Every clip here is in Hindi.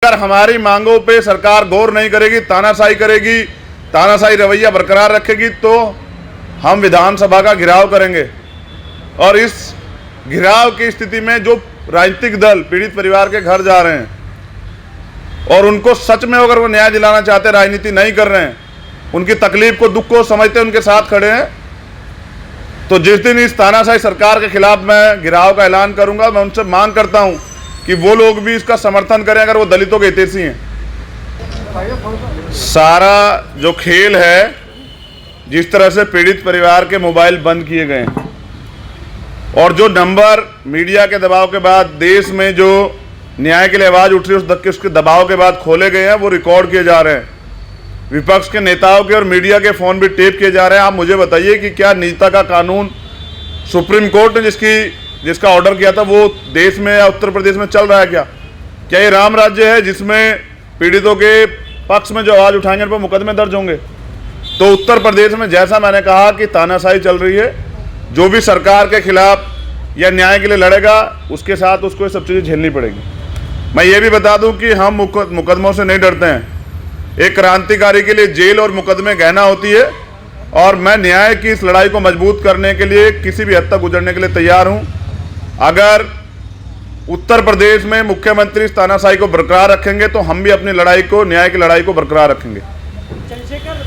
अगर हमारी मांगों पे सरकार गौर नहीं करेगी, तानाशाही करेगी, तानाशाही रवैया बरकरार रखेगी, तो हम विधानसभा का घेराव करेंगे। और इस घेराव की स्थिति में जो राजनीतिक दल पीड़ित परिवार के घर जा रहे हैं और उनको सच में अगर वो न्याय दिलाना चाहते, राजनीति नहीं कर रहे हैं, उनकी तकलीफ को, दुख को समझते उनके साथ खड़े हैं, तो जिस दिन इस तानाशाही सरकार के खिलाफ मैं घेराव का ऐलान करूंगा, मैं उनसे मांग करता हूं कि वो लोग भी इसका समर्थन करें अगर वो दलितों के हितैषी हैं। सारा जो खेल है, जिस तरह से पीड़ित परिवार के मोबाइल बंद किए गए हैं और जो नंबर मीडिया के दबाव के बाद देश में जो न्याय के लिए आवाज़ उठ रही है उसके दबाव के बाद खोले गए हैं, वो रिकॉर्ड किए जा रहे हैं। विपक्ष के नेताओं के और मीडिया के फ़ोन भी टेप किए जा रहे हैं। आप मुझे बताइए कि क्या निजता का कानून सुप्रीम कोर्ट ने जिसका ऑर्डर किया था वो देश में या उत्तर प्रदेश में चल रहा है? क्या ये राम राज्य है जिसमें पीड़ितों के पक्ष में जो आवाज़ उठाएंगे उन पर मुकदमे दर्ज होंगे? तो उत्तर प्रदेश में जैसा मैंने कहा कि तानाशाही चल रही है, जो भी सरकार के खिलाफ या न्याय के लिए लड़ेगा उसके साथ उसको ये सब चीज़ें झेलनी पड़ेगी। मैं ये भी बता दूं कि हम मुकदमों से नहीं डरते हैं। एक क्रांतिकारी के लिए जेल और मुकदमे गहना होती है और मैं न्याय की इस लड़ाई को मजबूत करने के लिए किसी भी हद तक गुजरने के लिए तैयार हूं। अगर उत्तर प्रदेश में मुख्यमंत्री इस तानाशाही को बरकरार रखेंगे तो हम भी अपनी लड़ाई को, न्याय की लड़ाई को बरकरार रखेंगे। चंद्रशेखर,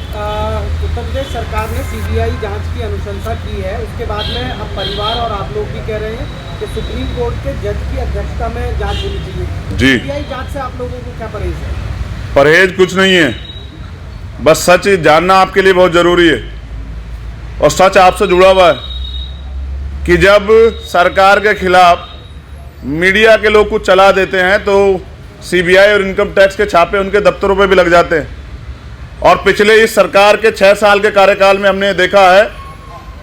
उत्तर प्रदेश सरकार ने सीबीआई जांच की अनुशंसा की है, उसके बाद में अब परिवार और आप लोग भी कह रहे हैं कि सुप्रीम कोर्ट के जज की अध्यक्षता में जांच होनी चाहिए। जी, सीबीआई जांच से आप लोगों को क्या परहेज है? परहेज कुछ नहीं है, बस सच जानना आपके लिए बहुत जरूरी है और सच आपसे जुड़ा हुआ है कि जब सरकार के खिलाफ मीडिया के लोग कुछ चला देते हैं तो सीबीआई और इनकम टैक्स के छापे उनके दफ्तरों पे भी लग जाते हैं। और पिछले इस सरकार के 6 साल के कार्यकाल में हमने देखा है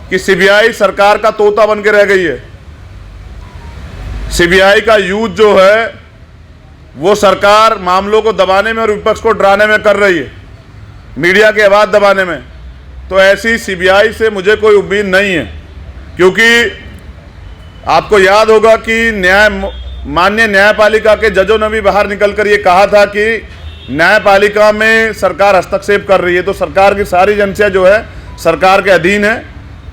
कि सीबीआई सरकार का तोता बन के रह गई है। सीबीआई का यूज जो है वो सरकार मामलों को दबाने में और विपक्ष को डराने में कर रही है, मीडिया की आवाज़ दबाने में। तो ऐसी सीबीआई से मुझे कोई उम्मीद नहीं है, क्योंकि आपको याद होगा कि माननीय न्यायपालिका के जजों ने भी बाहर निकलकर ये कहा था कि न्यायपालिका में सरकार हस्तक्षेप कर रही है। तो सरकार की सारी एजेंसियां जो है सरकार के अधीन है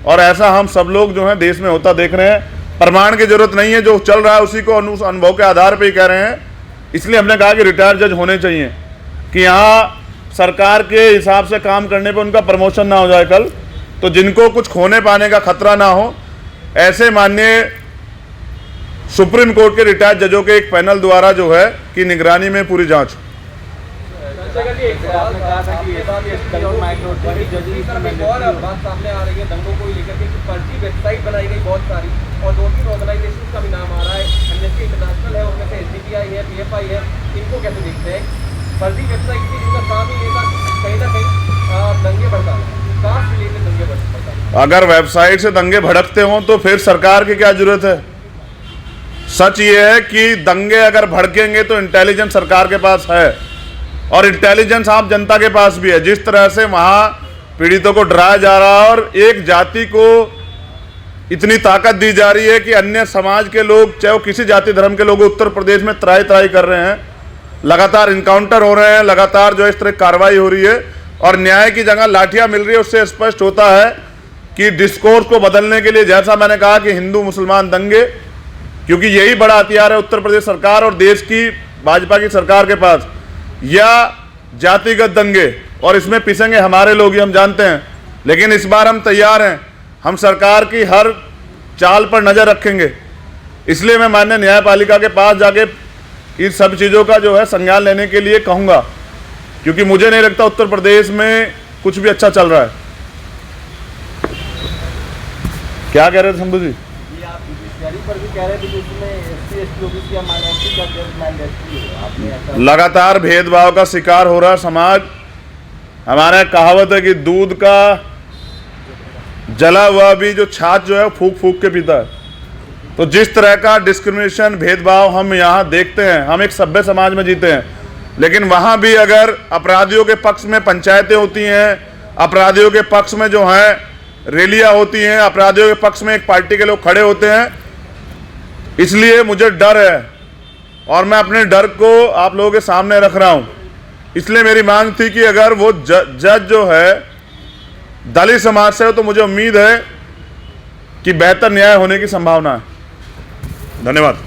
और ऐसा हम सब लोग जो हैं देश में होता देख रहे हैं। प्रमाण की जरूरत नहीं है, जो चल रहा है उसी को अनुभव के आधार पर ही कह रहे हैं। इसलिए हमने कहा कि रिटायर्ड जज होने चाहिए कि यहाँ सरकार के हिसाब से काम करने पर उनका प्रमोशन ना हो जाए कल, तो जिनको कुछ खोने पाने का खतरा ना हो, ऐसे माननीय सुप्रीम कोर्ट के रिटायर्ड जजों के एक पैनल द्वारा जो है कि निगरानी में पूरी जांच। अगर वेबसाइट से दंगे भड़कते हों तो फिर सरकार की क्या जरूरत है? सच ये है कि दंगे अगर भड़केंगे तो इंटेलिजेंस सरकार के पास है और इंटेलिजेंस आम जनता के पास भी है। जिस तरह से वहाँ पीड़ितों को डराया जा रहा है और एक जाति को इतनी ताकत दी जा रही है कि अन्य समाज के लोग, चाहे वो किसी जाति धर्म के लोग, उत्तर प्रदेश में त्राही त्राही कर रहे हैं। लगातार इनकाउंटर हो रहे हैं, लगातार जो इस तरह कार्रवाई हो रही है और न्याय की जगह लाठियाँ मिल रही है। उससे स्पष्ट होता है कि डिस्कोर्स को बदलने के लिए, जैसा मैंने कहा कि हिंदू मुसलमान दंगे, क्योंकि यही बड़ा हथियार है उत्तर प्रदेश सरकार और देश की भाजपा की सरकार के पास, या जातिगत दंगे, और इसमें पिसेंगे हमारे लोग ही, हम जानते हैं। लेकिन इस बार हम तैयार हैं, हम सरकार की हर चाल पर नज़र रखेंगे। इसलिए मैं माननीय न्यायपालिका के पास जाके इन सब चीज़ों का जो है संज्ञान लेने के लिए कहूँगा, क्योंकि मुझे नहीं लगता उत्तर प्रदेश में कुछ भी अच्छा चल रहा है। क्या कह रहे थे शंभू जी? लगातार भेदभाव का शिकार हो रहा समाज। हमारा कहावत है कि दूध का जला हुआ भी जो छाछ जो है फूक फूक के पीता है। तो जिस तरह का डिस्क्रिमिनेशन, भेदभाव हम यहाँ देखते हैं, हम एक सभ्य समाज में जीते हैं, लेकिन वहाँ भी अगर अपराधियों के पक्ष में पंचायतें होती हैं, अपराधियों के पक्ष में जो है रैलियाँ होती हैं, अपराधियों के पक्ष में एक पार्टी के लोग खड़े होते हैं, इसलिए मुझे डर है और मैं अपने डर को आप लोगों के सामने रख रहा हूँ। इसलिए मेरी मांग थी कि अगर वो जज जो है दलित समाज से हो तो मुझे उम्मीद है कि बेहतर न्याय होने की संभावना है। धन्यवाद।